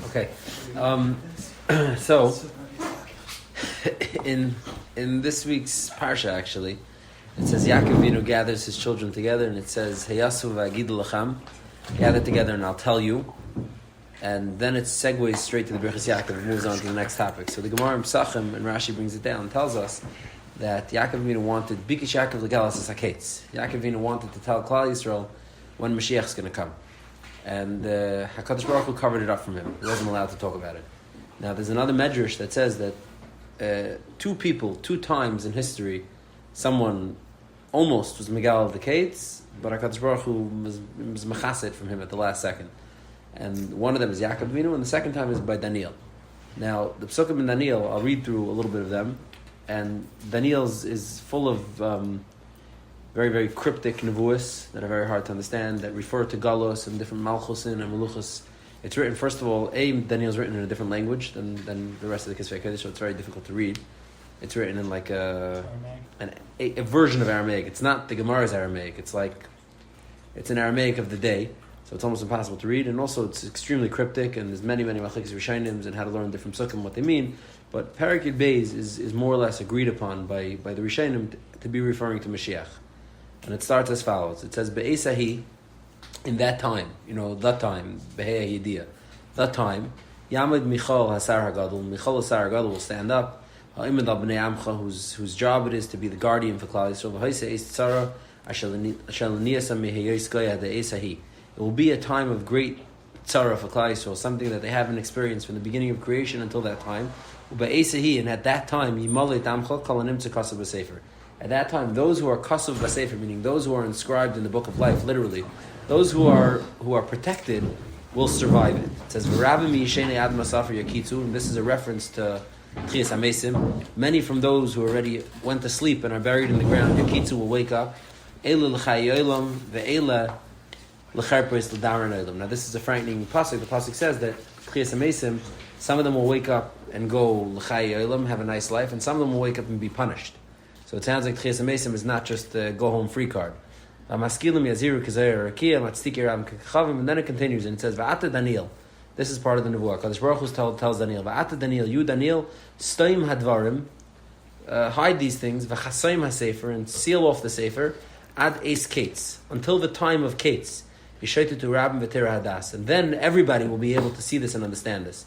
Okay. So, in this week's parsha, actually, it says Yaakov Avinu gathers his children together, and it says Hayasu v'agid lachem, gather together, and I'll tell you. And then it segues straight to the Birchas Yaakov and moves on to the next topic. So the Gemara in Pesachim, and Rashi brings it down and tells us that Yaakov Avinu wanted Bikish Yaakov legalas haketz. Yaakov Avinu wanted to tell Klal Yisrael when Mashiach is going to come. And HaKadosh Baruch Hu covered it up from him. He wasn't allowed to talk about it. Now, there's another medrash that says that two times in history, someone almost was Megal of the Kates, but HaKadosh Baruch Hu was mechaset from him at the last second. And one of them is Yaakov Avinu, and the second time is by Daniel. Now, the Psukim in Daniel, I'll read through a little bit of them, and Daniel's is full of very, very cryptic nevuos that are very hard to understand, that refer to Galos and different Malchusin and Meluchos. It's written, first of all, Daniel's written in a different language than the rest of the Kisvei Kodesh, so it's very difficult to read. It's written in like a version of Aramaic. It's not the Gemara's Aramaic. It's an Aramaic of the day, so it's almost impossible to read. And also, it's extremely cryptic, and there's many machlekes rishonim and how to learn different psukim, what they mean. But Perek Yud Beis is more or less agreed upon by the rishonim to be referring to Mashiach. And it starts as follows. It says, Be'esahi, in that time, that time, Be'eh Yediyah, that time, Yamid Michal Hasar HaGadol, Michal Hasar HaGadol will stand up, Ha'imad al B'nei Amcha, whose job it is to be the guardian for Klal Yisrael, V'haisa Eis Tzara, Ashal Niyasa Meheyos Goya De'esahi. It will be a time of great tzara for Klal Yisrael, something that they haven't experienced from the beginning of creation until that time. Be'esahi, and at that time, Yimalei Damcha Kalanim Tzakasav B'Sefer. At that time, those who are kasav b'sefer, meaning those who are inscribed in the book of life, literally, those who are protected will survive it. It says, "V'rabim yishenei ad masafer yakitzu," and this is a reference to Tchias Hamesim. Many from those who already went to sleep and are buried in the ground, yakitzu will wake up. Eila l'chayolam ve'eila l'charpos l'daran olam. Now, this is a frightening pasuk. The pasuk says that Tchias Hamesim, some of them will wake up and go l'chayolam, have a nice life, and some of them will wake up and be punished. So it sounds like Tchias Hamesim is not just a go-home free card. And then it continues and it says, V'ata Daniel. This is part of the Nevuah. Kadosh Baruch Hu tells Daniel, V'ata Daniel, you Daniel, stoim hadvarim, hide these things, v'chasoim hasefer, and seal off the sefer, ad eis kates, until the time of kates. Yishaytu to Rabbim v'tera hadas. And then everybody will be able to see this and understand this.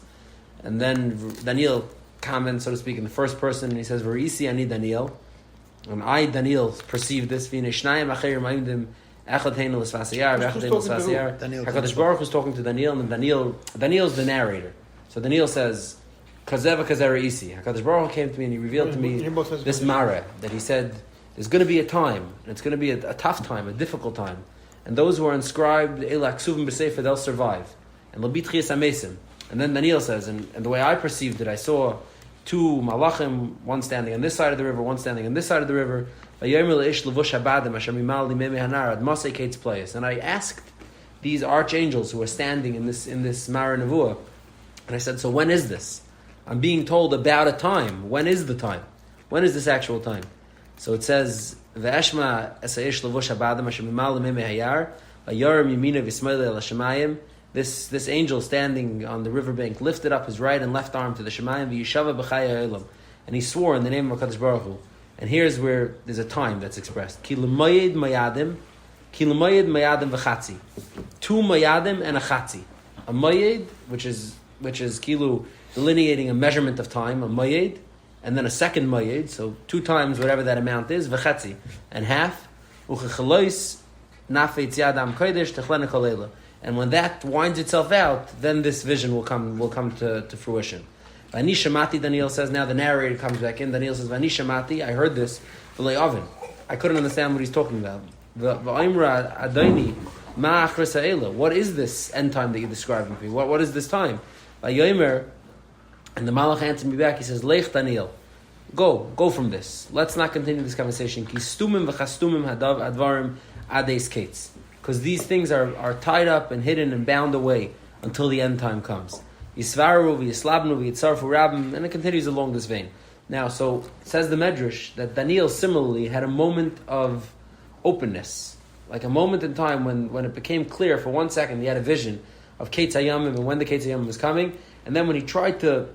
And then Daniel comments, so to speak, in the first person, and he says, V'risi ani Daniel. And I, Daniel, perceived this. HaKadosh Baruch was talking to Daniel, and Daniel's the narrator. So Daniel says, Kazeva Kazera Isi. HaKadosh Baruch came to me and he revealed to me this Mara, that he said, there's going to be a time, and it's going to be a tough time, a difficult time. And those who are inscribed, they'll survive. And they'll be Tchias Hamesim. And then Daniel says, and the way I perceived it, I saw two malachim, one standing on this side of the river, one standing on this side of the river. And I asked these archangels who are standing in this Mara Nevuah, and I said, so when is this? I'm being told about a time. When is the time? When is this actual time? So it says, this angel standing on the riverbank lifted up his right and left arm to the Shemayim, and he swore in the name of HaKadosh Baruch Hu. And here's where there's a time that's expressed. Ki l'mayed mayadim v'chatzi. Two mayadim and a chatzi. A mayed, which is kilu, delineating a measurement of time, a mayed, and then a second mayed, so 2 times whatever that amount is, v'chatzi, and half, u'chechalois nafetz yadam kodesh techlena kolela. And when that winds itself out, then this vision will come to fruition. V'ani shamati, Daniel says, now the narrator comes back in, Daniel says, V'ani shamati, I heard this, v'lei oven. I couldn't understand what he's talking about. V'aimra adoni, ma achris ha'ela. What is this end time that you're describing to me? What is this time? V'yomer, and the Malach answered me back, he says, Leich Daniel, go from this. Let's not continue this conversation. Ki stumim v'chastumim hadav advarim ades kates. Because these things are tied up and hidden and bound away until the end time comes. Yisvaru v'yislabnu v'yitzarfu rabbim, and it continues along this vein. Now, so it says the Medrash that Daniel similarly had a moment of openness, like a moment in time when it became clear for 1 second he had a vision of Ketz Hayamim and when the Ketz Hayamim was coming. And then when he tried to,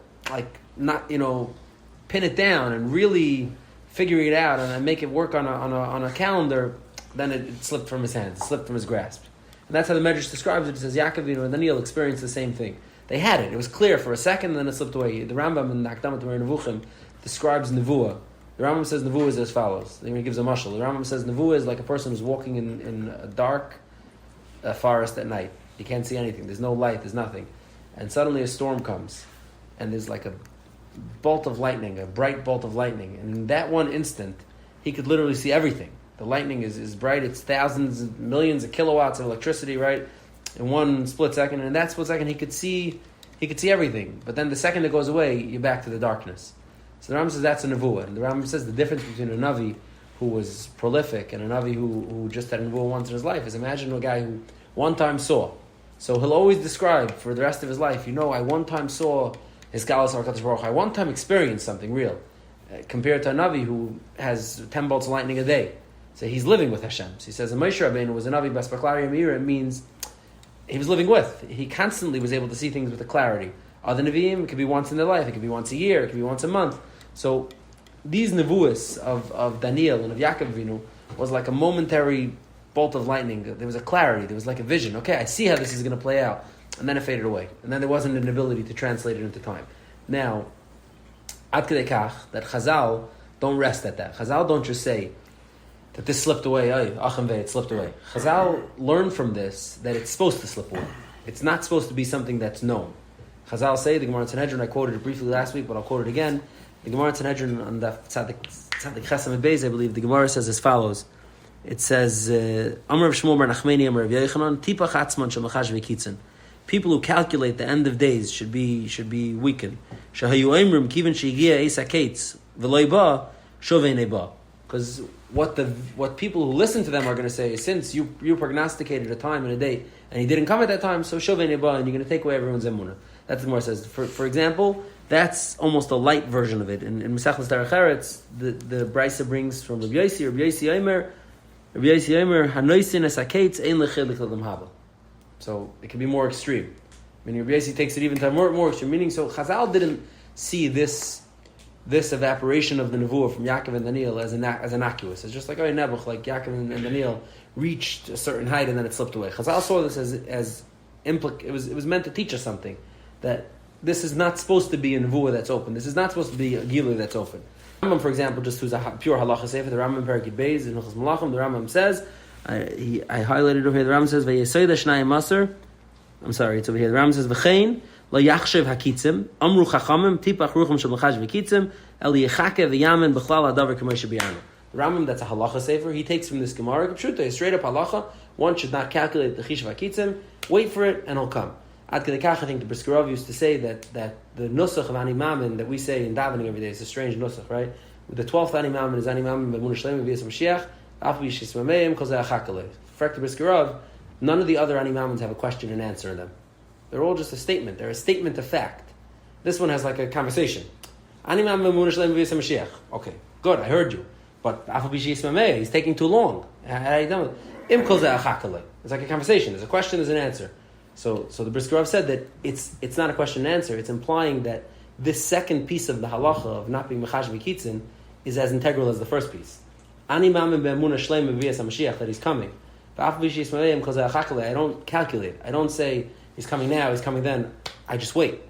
pin it down and really figure it out and make it work on a calendar, then it slipped from his hands, it slipped from his grasp. And that's how the Medrash describes it. It says Yaakov and Daniel experienced the same thing. They had it. It was clear for a second, and then it slipped away. The Rambam in Akdamat Nevuchim describes Nevuah. The Rambam says Nevuah is as follows. Then he gives a mashal. The Rambam says Nevuah is like a person who's walking in a dark forest at night. You can't see anything. There's no light. There's nothing. And suddenly a storm comes. And there's like a bolt of lightning, a bright bolt of lightning. And in that one instant, he could literally see everything. The lightning is bright. It's thousands, millions of kilowatts of electricity, right? In one split second. And in that split second, he could see everything. But then the second it goes away, you're back to the darkness. So the Rambam says that's a nevuah. And the Rambam says the difference between a Navi who was prolific and a Navi who just had a nevuah once in his life is imagine a guy who one time saw. So he'll always describe for the rest of his life, I one time saw his Galas HaKadosh Baruch Hu. I one time experienced something real. Compared to a Navi who has 10 bolts of lightning a day. So he's living with Hashem. So he says, Moshe Rabbeinu was a Navi Baspaklari Meira. It means he was living with. He constantly was able to see things with a clarity. Other Nevi'im, it could be once in their life, it could be once a year, it could be once a month. So these Nevuas of Daniel and of Yaakov Avinu was like a momentary bolt of lightning. There was a clarity, there was like a vision. Okay, I see how this is going to play out. And then it faded away. And then there wasn't an ability to translate it into time. Now, Ad Kedei Kach, that Chazal don't rest at that. Chazal don't just say that this slipped away, it slipped away. Chazal learned from this that it's supposed to slip away. It's not supposed to be something that's known. Chazal say, the Gemara in Sanhedrin, I quoted it briefly last week, but I'll quote it again. The Gemara in Sanhedrin on the Tzadik Chesam Beis, I believe, the Gemara says as follows. It says, Amar Shmuel bar Nachmani, Amar Yechanan, Tipach Atzman Shemachash V'Kitzin. People who calculate the end of days should be weakened. Shahayu Eimrim Kivan Sheigia Eis HaKetz V'Loi Ba Shovei Neba. Because what people who listen to them are going to say is, since you prognosticated a time and a day and he didn't come at that time, so Shovei Neba, and you're going to take away everyone's emunah. That's what the Gemara says. For example, that's almost a light version of it. In Mesechus Derech Eretz, the Brisa brings from Rabbi Yossi Omer, Hanoisin Es HaKetz Ein Lechelik L'Dam Haba. So it can be more extreme. I mean, Rabbi Yossi takes it even to more extreme. Meaning, so Chazal didn't see this evaporation of the nevuah from Yaakov and Daniel as innocuous. It's just like Nebuch, like Yaakov and Daniel reached a certain height and then it slipped away. Chazal saw this as it was meant to teach us something, that this is not supposed to be a nevuah that's open. This is not supposed to be a gilu that's open. Rambam, for example, just who's a pure halacha sefer, the Rambam Perikid Beis in Hilchos Malachim, the Rambam says, I highlighted over here, the Rambam says, Vayesoida Shnayim Maser, I'm sorry, it's over here, the Rambam says, V'chein, Lo Yachshev HaKitzim, Amru Chachamim, Tipach Ruchim Shel Mechash V'Kitzim, El Yechake V'yamen B'chlal Adavar K'moshe B'yanu. The Rambam, that's a halacha sefer, he takes from this Gemara, a straight up halacha, one should not calculate the Chishav HaKitzim, wait for it, and it'll come. Ad Kedei Kach, I think the Brisker Rav used to say that the nusach of Ani Mamin that we say in davening every day is a strange nusach, right? The 12th Ani Mamin is Ani Mamin B'Emunah Shleima V'Yis Mashiach, Af B'Yishis Mameim Kol Zeh Achakalev. For the Brisker Rav, none of the other Ani Mamins have a question and answer in them. They're all just a statement. They're a statement of fact. This one has like a conversation. Ani Mamin B'Emunah Shleima V'Yis Mashiach. Okay, good, I heard you. But Af B'Yishis Mameim, he's taking too long. How are you done with it? Im Kol Zeh Achakalev. It's like a conversation. There's a question, there's an answer. So the Brisker Rav said that it's not a question and answer. It's implying that this second piece of the halacha of not being mechash v'kitzin is as integral as the first piece. Ani mamin be'emunah shleima v'yas HaMashiach, that he's coming. I don't calculate. I don't say he's coming now, he's coming then. I just wait.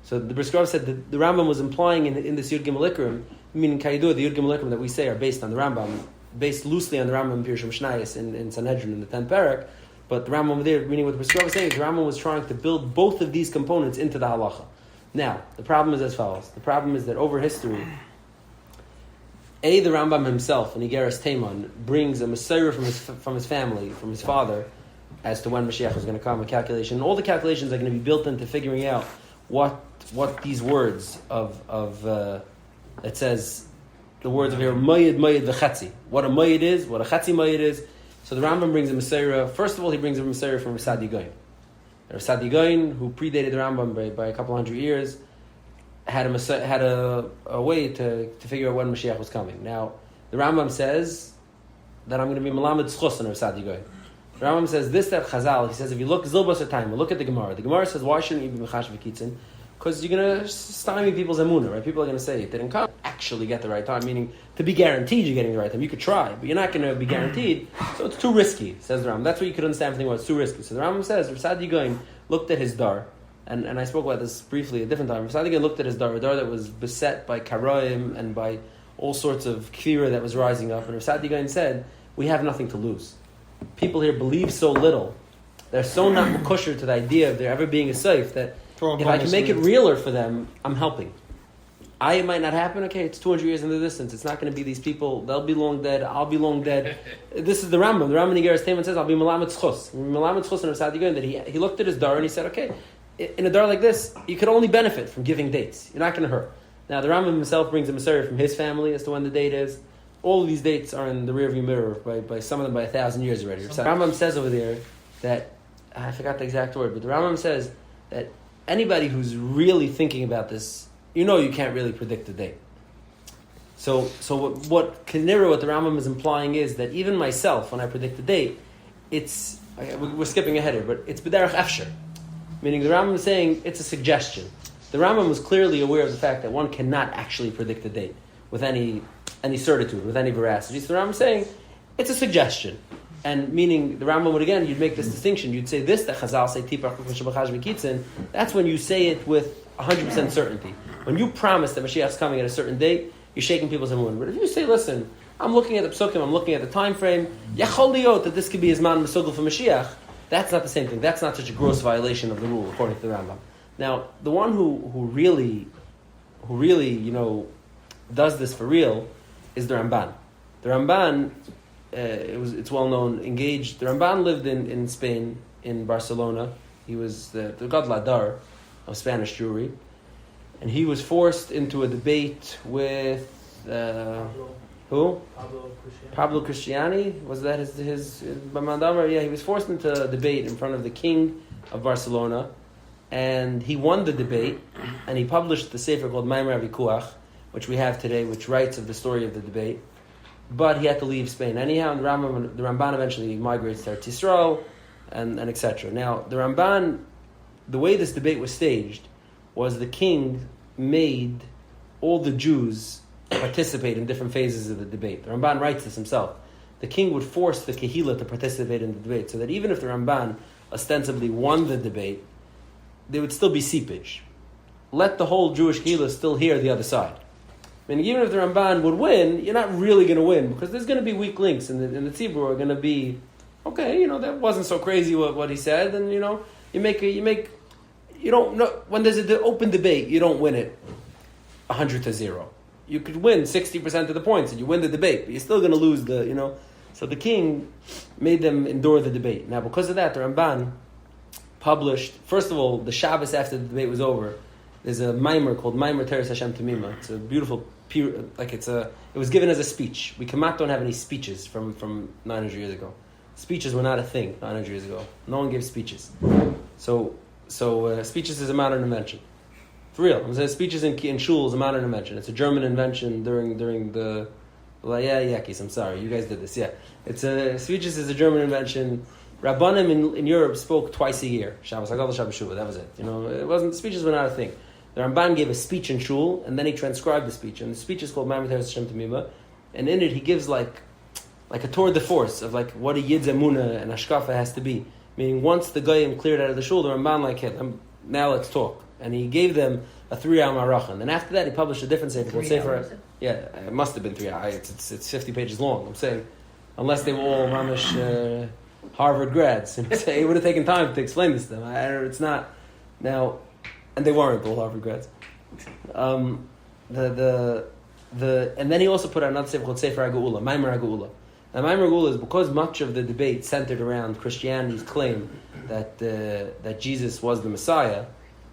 So the Brisker Rav said that the Rambam was implying in this Yud Gimel Ikrim, meaning Kayidur, the Yud Gimel Ikrim that we say are based on the Rambam, based loosely on the Rambam Pirush Mishnayos in Sanhedrin in the 10th parak. But the Rambam over there, meaning what the Brisker Rav was saying, the Rambam was trying to build both of these components into the halacha. Now, the problem is as follows. The problem is that over history, the Rambam himself, in Igeres Teiman, brings a Messiah from his family, from his father, as to when Mashiach was going to come, a calculation. And all the calculations are going to be built into figuring out what these words of it says, the words of here, Mayid v'chatzi. What a Mayid is, what a Chatzi Mayid is. So the Rambam brings a Messiah. First of all, he brings a Messiah from Rasad Yigayin. Rasad Yigayin, who predated the Rambam by a couple hundred years, had a way to figure out when Mashiach was coming. Now, the Rambam says that I'm going to be Melamed Schus on Rasad Yigayin. The Rambam says this, that Chazal, he says, if you look, Zilbas time, look at the Gemara. The Gemara says, why shouldn't you be Mechash V'Kitzin? Because you're going to stymie people's emunah, right? People are going to say it didn't come. Actually get the right time, meaning to be guaranteed you're getting the right time. You could try, but you're not going to be guaranteed, so it's too risky, says the Rambam. That's what you could understand from the Gemara, it's too risky. So the Rambam says, Rav Sadi looked at his dar, and I spoke about this briefly a different time. Rav Sadi looked at his dar, a dar that was beset by karaim and by all sorts of kfira that was rising up, and Rav Sadi said, we have nothing to lose. People here believe so little, they're so not kosher to the idea of there ever being a safe that if I can make it realer for them, I'm helping. It might not happen, okay, it's 200 years in the distance. It's not going to be these people, they'll be long dead, I'll be long dead. This is the Rambam. The Rambam in Igeres Teman says, I'll be Melamed Tzchus. Melamed Tzchus and Rav Sadi that he looked at his dar and he said, okay, in a dar like this, you could only benefit from giving dates. You're not going to hurt. Now, the Rambam himself brings a Mashiach from his family as to when the date is. All of these dates are in the rearview mirror, by some of them by 1,000 years already. The Rambam says over there that, I forgot the exact word, but the Rambam says that anybody who's really thinking about this, you can't really predict the date. So what the Rambam is implying is that even myself, when I predict the date, we're skipping ahead here, but it's b'derech efsher. Meaning the Rambam is saying it's a suggestion. The Rambam was clearly aware of the fact that one cannot actually predict the date with any certitude, with any veracity. So the Rambam is saying it's a suggestion. And meaning the Rambam would again, you'd make this distinction. You'd say this, that Chazal say tipach v'shabachash v'kitzin. That's when you say it with 100% certainty. When you promise that Mashiach's coming at a certain date, you're shaking people's emunah. But if you say, listen, I'm looking at the psukim, I'm looking at the time frame, yachol liot that this could be Zman Mesugel for Mashiach, that's not the same thing. That's not such a gross violation of the rule, according to the Rambam. Now, the one who really, does this for real is the Ramban. The Ramban, it's well known, engaged. The Ramban lived in Spain, in Barcelona. He was the Gadladar of Spanish Jewry. And he was forced into a debate with, who? Pablo Cristiani? Was that his Bamandamar? Yeah, he was forced into a debate in front of the king of Barcelona. And he won the debate, and he published the sefer called Maimer Avikuach, which we have today, which writes of the story of the debate. But he had to leave Spain. Anyhow, the Ramban eventually migrates to Eretz Yisrael, and etc. Now, the Ramban, the way this debate was staged, was the king made all the Jews participate in different phases of the debate. The Ramban writes this himself. The king would force the Kehillah to participate in the debate, so that even if the Ramban ostensibly won the debate, there would still be seepage. Let the whole Jewish Kehillah still hear the other side. I mean, even if the Ramban would win, you're not really going to win, because there's going to be weak links in the tzibur are going to be, okay, that wasn't so crazy what he said, and you don't know, when there's an open debate, you don't win it 100-0. You could win 60% of the points and you win the debate, but you're still going to lose So the king made them endure the debate. Now, because of that, the Ramban published, first of all, the Shabbos after the debate was over, there's a mimer called Mimer Teres Hashem Tamima. It's a beautiful, it was given as a speech. We don't have any speeches from 900 years ago. Speeches were not a thing 900 years ago. No one gave speeches. So speeches is a modern invention. For real. I'm saying speeches in shul is a modern invention. It's a German invention during the Yakis. I'm sorry, you guys did this. Yeah, speeches is a German invention. Rabbanim in Europe spoke twice a year. Shabbos Haggadah, Shabbos Shuvah. That was it. It wasn't. Speeches were not a thing. The Ramban gave a speech in shul, and then he transcribed the speech. And the speech is called Ma'amet Teres Hashem Tamima, and in it he gives like a tour de force of what a Yid's Emunah and Hashkafa has to be. Meaning, once the Goyim cleared out of the shul, the Ramban now let's talk. And he gave them a 3-hour marachan. And after that, he published a different sefer called Sefer. Yeah, it must have been 3 hours. It's 50 pages long. I'm saying, unless they were all Mamish Harvard grads, it would have taken time to explain this to them. It's not now, and they weren't all Harvard grads. And then he also put out another sefer called Sefer Hagula, Maimer Hagula. Now, Maimer Hagula is because much of the debate centered around Christianity's claim that Jesus was the Messiah,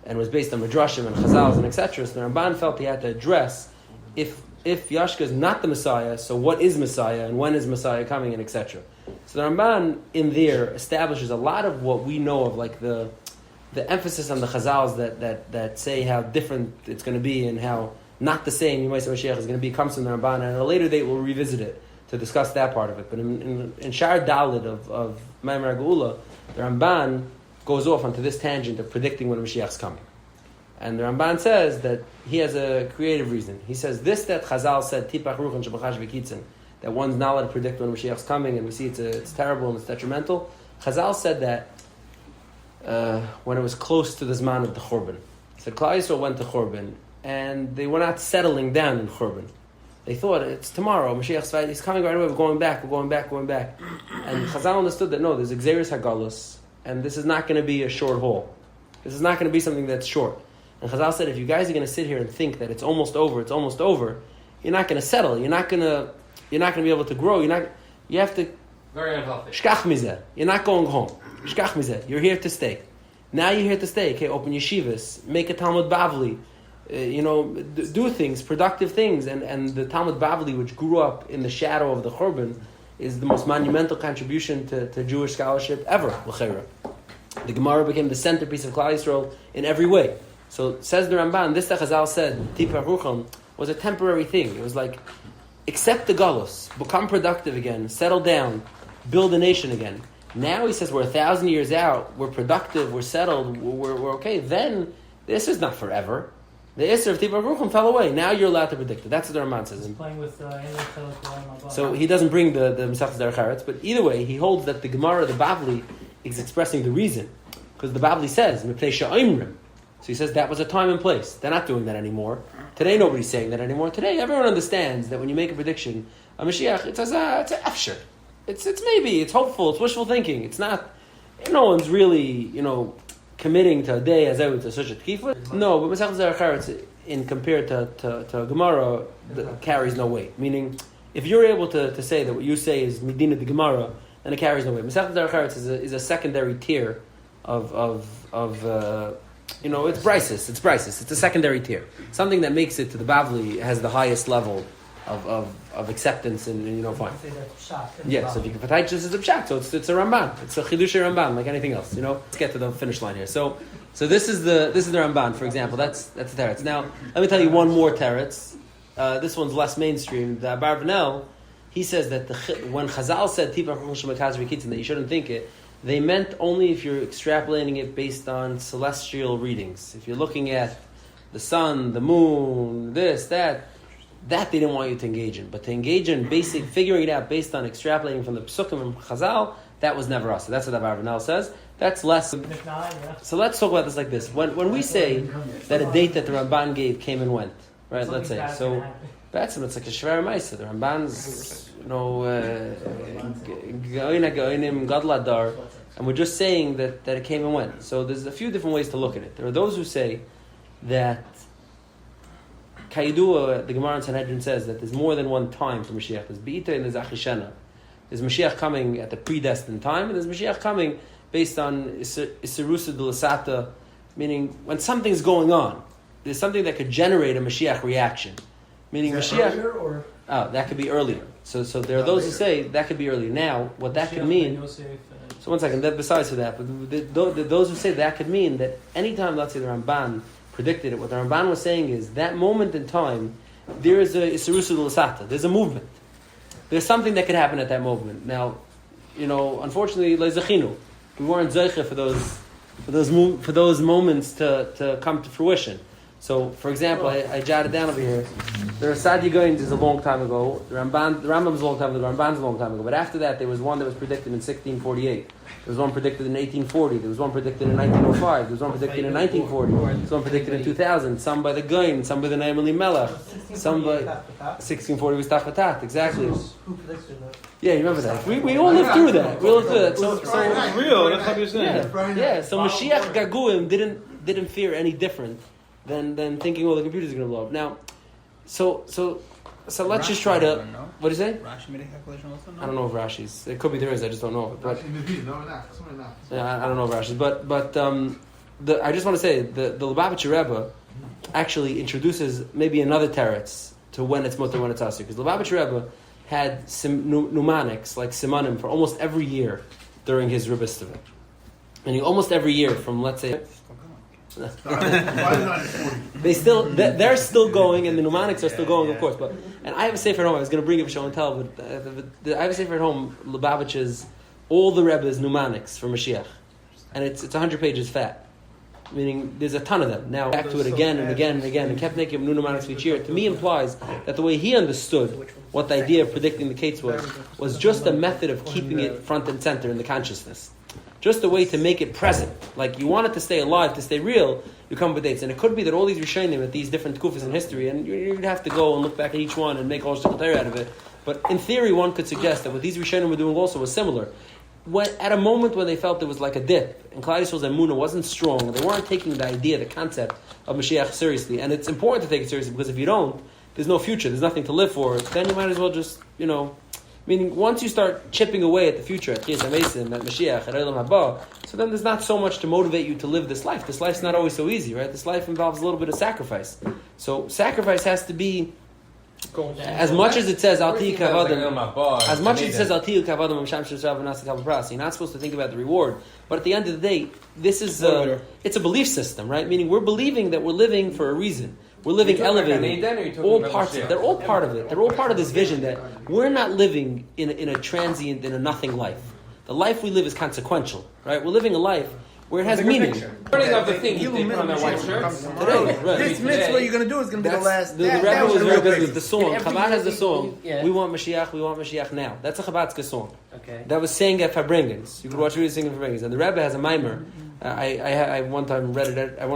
and was based on Midrashim and Chazals and etc. So the Ramban felt he had to address if Yashka is not the Messiah, so what is Messiah and when is Messiah coming and etc. So the Ramban in there establishes a lot of what we know of the emphasis on the Chazals that say how different it's going to be and how not the same you might say Mashiach is going to be comes from the Ramban, and at a later date we'll revisit it. to discuss that part of it. But in Shar Dalit of Maimar Geula, the Ramban goes off onto this tangent of predicting when Mashiach's coming. And the Ramban says that he has a creative reason. He says that Chazal said, Tipach Ruchan Shabachash V'kitzin, that one's not allowed to predict when Mashiach's coming, and we see it's terrible and it's detrimental. Chazal said that when it was close to the Zman of the Churban. So Klal Yisrael went to Churban, and they were not settling down in Churban. They thought, it's tomorrow, Mashiach's fight, he's coming right away, we're going back. And Chazal understood that, no, there's Xeris HaGalus, and this is not going to be a short haul. This is not going to be something that's short. And Chazal said, if you guys are going to sit here and think that it's almost over, you're not going to settle. You're not going to be able to grow. You have to... Very unhealthy. Shkach mizeh. You're not going home. Shkach mizeh. You're here to stay. Now you're here to stay. Okay, open yeshivas, make a Talmud Bavli, do things, productive things. And the Talmud Bavli, which grew up in the shadow of the Churban, is the most monumental contribution to Jewish scholarship ever, l'cheira. The Gemara became the centerpiece of Klal Yisrael in every way. So, says the Ramban, this that Chazal said, Tipach Rucham, was a temporary thing. It was like, accept the galus, become productive again, settle down, build a nation again. Now he says we're 1,000 years out, we're productive, we're settled, we're okay. Then, this is not forever. The Isser of Tipach Rucham fell away. Now you're allowed to predict it. That's what the Ramban says. He's playing with so he doesn't bring the Masechtas Derech Eretz, but either way, he holds that the Gemara, the Bavli, is expressing the reason. Because the Bavli says, Mipnei Sha'imrim. So he says that was a time and place. They're not doing that anymore. Today, nobody's saying that anymore. Today, everyone understands that when you make a prediction, a Mashiach, it's an afshir. It's maybe, it's hopeful, it's wishful thinking. It's not, no one's really, committing to a day as to such a tkifah. No, but Masechtas Derech Eretz, in compared to Gemara, carries no weight. Meaning, if you're able to say that what you say is Medina the Gemara, then it carries no weight. Masechtas Derech Eretz is a secondary tier of it's brisis. It's a secondary tier. Something that makes it to the Bavli has the highest level of acceptance and fine. Yeah, so if you can patach this is a pshat, so it's a Ramban. It's a chidush Ramban, like anything else. Let's get to the finish line here. So this is the Ramban, for example. That's the teretz. Now let me tell you one more teretz. This one's less mainstream. The Abarbanel, he says that when Chazal said Tipach Rucham Shemekaz V'kitzin, that you shouldn't think it, they meant only if you're extrapolating it based on celestial readings. If you're looking at the sun, the moon, this, that they didn't want you to engage in. But to engage in basic, figuring it out based on extrapolating from the Psukim and Chazal, that was never us. So that's what the Abarbanel says. That's less. So let's talk about this like this. When we say that a date that the Ramban gave came and went, right? Let's say. So that's it's like a Shver Maisa. The Ramban's, Goinim, Gadladar, and we're just saying that it came and went. So there's a few different ways to look at it. There are those who say that Kaidua, the Gemara in Sanhedrin says that there's more than one time for Mashiach. There's Be'ita and there's Achishena. There's Mashiach coming at the predestined time, and there's Mashiach coming based on Isirusa Dulasata, meaning when something's going on, there's something that could generate a Mashiach reaction. Meaning Mashiach... that could be earlier. So there are those who say that could be earlier. Now, what that could mean... So one second, besides for that, but those who say that could mean that anytime, let's say the Ramban predicted it, what the Ramban was saying is that moment in time, there is a Isirusa L'Sata, there's a movement. There's something that could happen at that moment. Now, unfortunately, Le'Zechinu, we weren't Zeiche for those moments to come to fruition. So, for example, I jotted down over here. The Rasadi Goins is a long time ago. The Rambam's a long time ago. The Ramban's a long time ago. But after that, there was one that was predicted in 1648. There was one predicted in 1840. There was one predicted in 1905. There was one predicted in 1940. There was one predicted in 2000. Some by the Goin, some by the Naim Ali Melech. Some by 1640 was Tafatat. Exactly. Who predicted that? Yeah, you remember that. We all lived through that. So it's real. That's what you're saying. Yeah. So Mashiach Gaguim didn't fear any different than thinking, the computers are going to blow up. Now, so let's just try to... What do you say? Rashi made a calculation also? No? I don't know if Rashi's... It could be there is, I just don't know. But, yeah, I don't know if Rashi's. But I just want to say, the Lubavitcher Rebbe actually introduces maybe another teretz to when it's mutter, when it's asur. Because the Lubavitcher Rebbe had mnemonics, like simanim, for almost every year during his Rebbe Stevin. Meaning almost every year from, let's say... they're still going, and the mnemonics are still going, of course. And I have a sefer at home. I was going to bring it for show and tell, but I have a sefer at home. Lubavitch's all the Rebbe's mnemonics for Mashiach, and it's 100 pages fat. Meaning, there's a ton of them. Now, back to it again and again and again, and kept making new mnemonics each year. To me, implies that the way he understood what the idea of predicting the Kates was just a method of keeping it front and center in the consciousness. Just a way to make it present. Like, you want it to stay alive, to stay real, you come up with dates. And it could be that all these Rishonim at these different kufas in history, and you'd have to go and look back at each one and make all shtickle out of it. But in theory, one could suggest that what these Rishonim were doing also was similar. At a moment when they felt there was like a dip, and Klal Yisrael's emunah wasn't strong, they weren't taking the idea, the concept of Mashiach seriously. And it's important to take it seriously, because if you don't, there's no future, there's nothing to live for. Then you might as well just, meaning once you start chipping away at the future, at Chiyas HaMesim, at Mashiach, at Olam Haba, so then there's not so much to motivate you to live this life. This life's not always so easy, right? This life involves a little bit of sacrifice. So sacrifice has to be, as much as it says Al Tiyu Kavadam, as much as it says Al Tiyu Kavadam Misham Sheshav Nasi Kavapras, you're not supposed to think about the reward. But at the end of the day, this is it's a belief system, right? Meaning we're believing that we're living for a reason. We're living elevated. All parts of it. They're all part of it. They're all part of this vision that we're not living in a transient, in a nothing life. The life we live is consequential, right? We're living a life where it has meaning. Burning of the thing they put on their white shirts. Today, right. This mitzvah you're going to do is going to be the last. The Rebbe was very good with the song. Chabad has the song. We want Mashiach now. That's a Chabad's song. Okay. That was saying at Farbrengens. You could watch videos singing Farbrengens. And the Rebbe has a mimer. I one time read it. I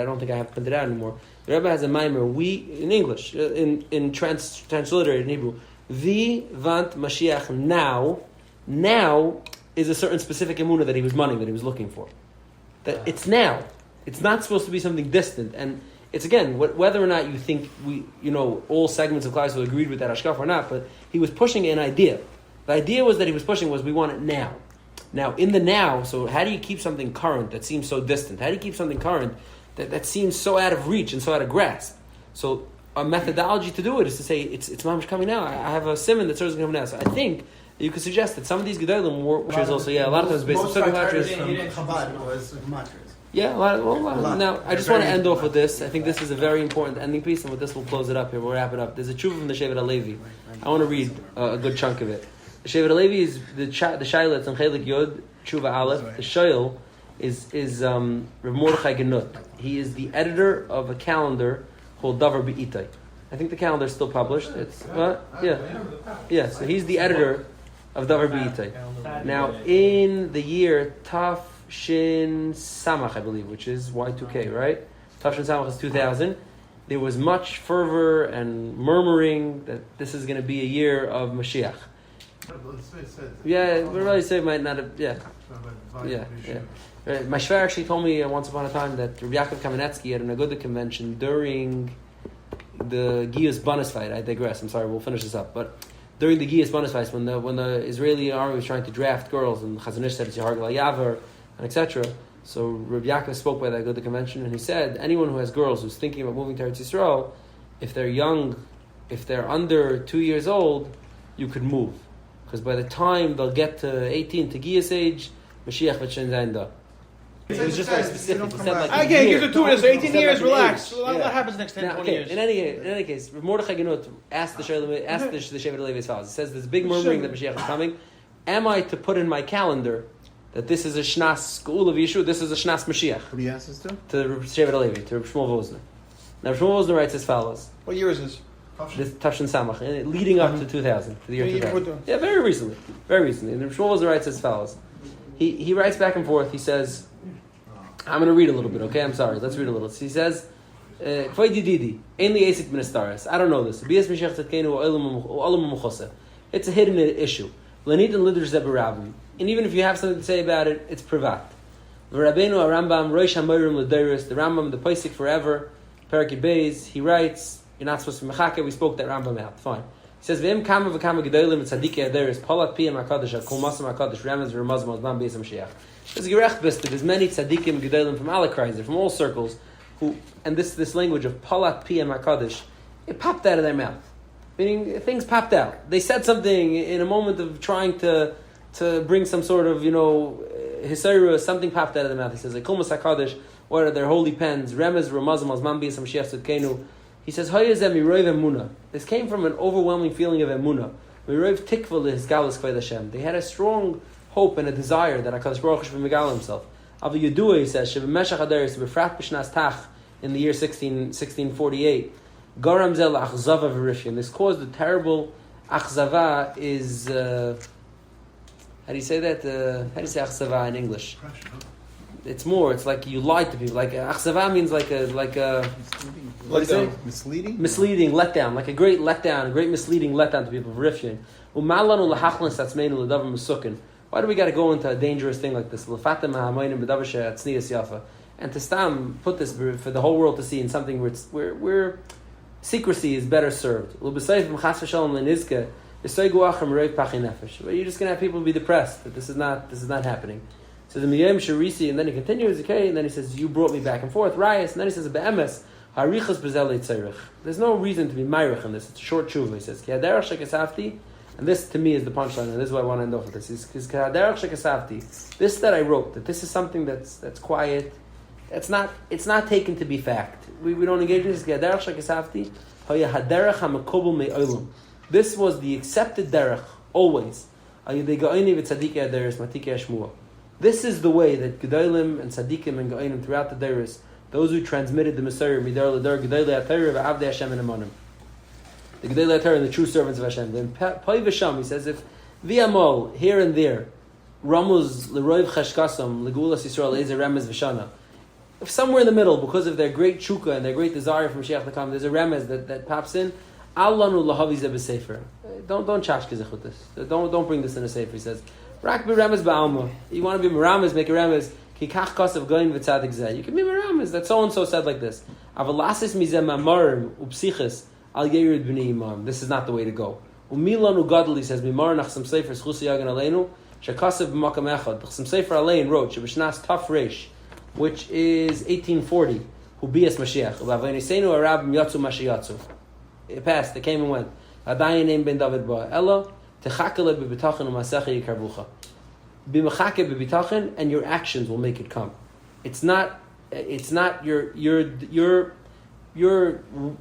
don't think I have printed it out anymore. The Rebbe has a mimer. We in English, in transliterated in Hebrew. Vi vant Mashiach now. Now is a certain specific emunah that he was wanting, that he was looking for. That it's now. It's not supposed to be something distant. And it's again, whether or not you think all segments of Klal Yisrael agreed with that hashkafa or not, but he was pushing an idea. The idea was that he was pushing was we want it now. Now, in the now, so how do you keep something current that seems so distant? How do you keep something current that seems so out of reach and so out of grasp? So a methodology to do it is to say, it's mamash coming now. I have a simon that serves coming now. So I think you could suggest that some of these gedolim were, which is also, a lot of times based on Chabad was mantras. Yeah, a lot. Now, I just want to end off with this. I think this is a very important ending piece, and with this we'll close it up here. We'll wrap it up. There's a tshuva from the Shevet HaLevi. I want to read a good chunk of it. The Shevet HaLevi is the Shaila, it's on Chelik Yod, tshuva Aleph. The Shail is Rav Mordechai Genut. He is the editor of a calendar called Davar Be'itai. I think the calendar is still published. It's yeah. So he's the editor of Davar Be'itai. Now, in the year Taf Shin Samach, I believe, which is Y2K, right? Taf Shin Samach is 2000. There was much fervor and murmuring that this is going to be a year of Mashiach. Yeah, we really say it might not have. Yeah. Right. My shver actually told me once upon a time that Rabbi Yaakov Kamenetsky at an Aguda convention during the Giyus Banas fight. I digress. I'm sorry. We'll finish this up, but during the Giyus Banas fight, when the Israeli army was trying to draft girls, and Chazon Ish said it's Yahar Gal Yaver, and etc. So Rabbi Yaakov spoke by that Aguda convention, and he said anyone who has girls who's thinking about moving to Eretz Yisrael, if they're young, if they're under 2 years old, you could move. Because by the time they'll get to 18, to Giyas age, Mashiach v'shen zayin da. It was just very specific. He said like again, give it 2 years, 18 years, like relax. What happens next 10, 20 years? In any case, Mordechai Genut asked the Shevet HaLevi as follows. He says, there's a big murmuring that Mashiach is coming. Am I to put in my calendar that this is a Shnas School of Yeshua, this is a Shnas Mashiach? Who do you ask this to? To Shevet HaLevi, to Shmuel Vosner. Now Shmuel Vosner writes as follows. What year is this? This Tafshin Samach, leading up to 2000, to the year 2000. Yeah, very recently. And Shmuel Vosner writes as follows. He writes back and forth. He says, I'm going to read a little bit, okay? I'm sorry. Let's read a little. He says, I don't know this. It's a hidden issue. And even if you have something to say about it, it's privat. The Rambam, the Paisik forever, Perek Beis, he writes, you're not supposed to be mechake, we spoke that Rambam out. Fine. He says, V'im kama v'kama gedolim et tzadikei aderes, palat piyam HaKadosh, hakol masam HaKadosh, ramaz v'ramazim, azman beis HaMashiach. There's gerecht bisted, there's many tzadikim gedolim from all Kreiser, from all circles, who, and this language of palat piyam HaKadosh, it popped out of their mouth. Meaning, things popped out. They said something in a moment of trying to bring some sort of, hisaira, something popped out of their mouth. He says, hakol mas HaKadosh, What are their holy pens? Remez, Ramazam, Azman B'Yis Mashiach Tzidkenu. He says, Hayazem Miroiv Emunah. This came from an overwhelming feeling of Emunah. Miroiv Tikva Lihis Galus Kved Hashem. They had a strong hope and a desire that HaKadosh Baruch Hu should megal himself. Avi Yedua, he says, Shebemeshach Adaris, Befrat B'Shnas Tach, in the year 1648. Garam Zel Achzava V'Rifyim. This caused a terrible Achzava is... how do you say that? How do you say Achzava in English? It's more. It's like you lied to people. Like Achzava means like a Misleading? Misleading letdown, like a great letdown, a great misleading letdown to people. V'Rifyim. Umalanu lahachlan satzmeinu l'davar mesukin. Why do we got to go into a dangerous thing like this? And to stam put this for the whole world to see in something where secrecy is better served. You're just going to have people be depressed that this is not happening. So the Miyam Sharisi, and then he continues, okay, and then he says, you brought me back and forth, Rayas, and then he says, Be'emes, Harichas Bezelei Tzerich. There's no reason to be Mayrich in this. It's a short tshuva. He says, Ki Haderach Shekasafti, and this to me is the punchline, and this is why I want to end off with this. Because Ki Haderach Shekasafti, this that I wrote, that this is something that's quiet, it's not taken to be fact. We don't engage in this. Ki Haderach Shekasafti, Haya Haderach HaMekubel Me'olam. This was the accepted derech, always. This is the way that Gedolim and Tzadikim and Go'inim throughout the Deiris, those who transmitted the Messiah, Midar L'Dar, Gedolei HaTorah, V'Avdei Hashem and Amanim. The Gedolei HaTorah and the true servants of Hashem. Then Pai V'Sham, he says, if V'Amol, here and there, Ramuz, L'Roiv Cheshkasam, L'Gulas Yisrael, Ezer Remez V'Shana, if somewhere in the middle, because of their great chukah and their great desire from Mashiach to come, there's a remez that pops in, Allanu Lahavi Zeh B'Sefer. Don't chashkezich with this. Don't bring this in a sefer. He says, Rak b'Remez ba'alma. You want to be Merames, make a Remez. Ki kach kasav goyin v'tzadik zeh. You can be Merames. That so and so said like this. Avalasis mizeh mamarim upsiches al yerid b'nei imam. This is not the way to go. Umilanu gadol, he says, Mimar nach some sefer schusi yagan aleinu shekasav b'makam echad. Some sefer alein wrote shebishnas taf reish, which is 1840. Hu bias Mashiach. Uvavaynisenu arab yatzu mashiyatzu. It passed. It came and went. Adayin name ben David ba Ella techakele bebitachin u'masecha yikarbucha. B'mechake bebitachin, and your actions will make it come. It's not you're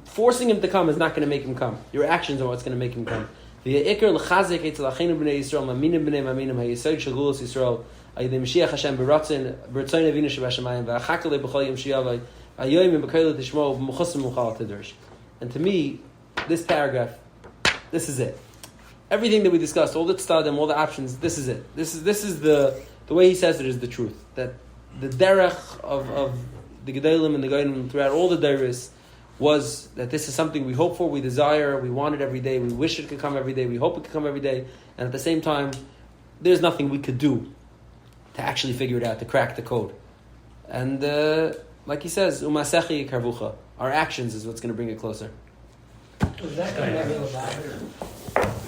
forcing him to come is not going to make him come. Your actions are what's going to make him come. V'yikar l'chazek etzel achinu b'nei Yisrael maminim b'nei maminim ha'yisod shagulas Yisrael ayidei Mashiach Hashem b'ratzin b'ratzayin avinu shebashamayim v'achakele b'chol yom shiyavay ayoyim b'kayla tishmo b'muchasim muchal tidrash. And to me, this paragraph, this is it. Everything that we discussed, all the tzadim, all the options, this is it. This is the way he says it is the truth. That the derech of the Gedolim and the Goyim throughout all the deris was that this is something we hope for, we desire, we want it every day, we wish it could come every day, we hope it could come every day, and at the same time, there's nothing we could do to actually figure it out, to crack the code. And like he says, umasechi karvucha, our actions is what's going to bring it closer.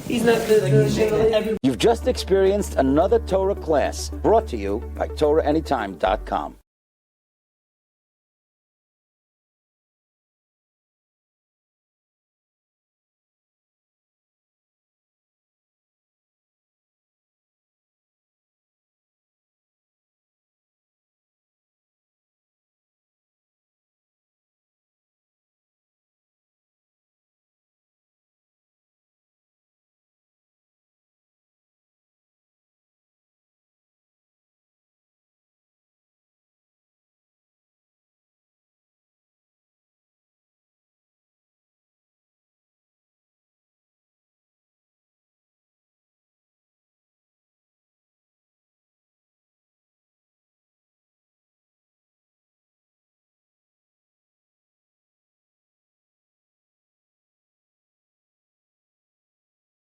He's not You've just experienced another Torah class brought to you by TorahAnytime.com.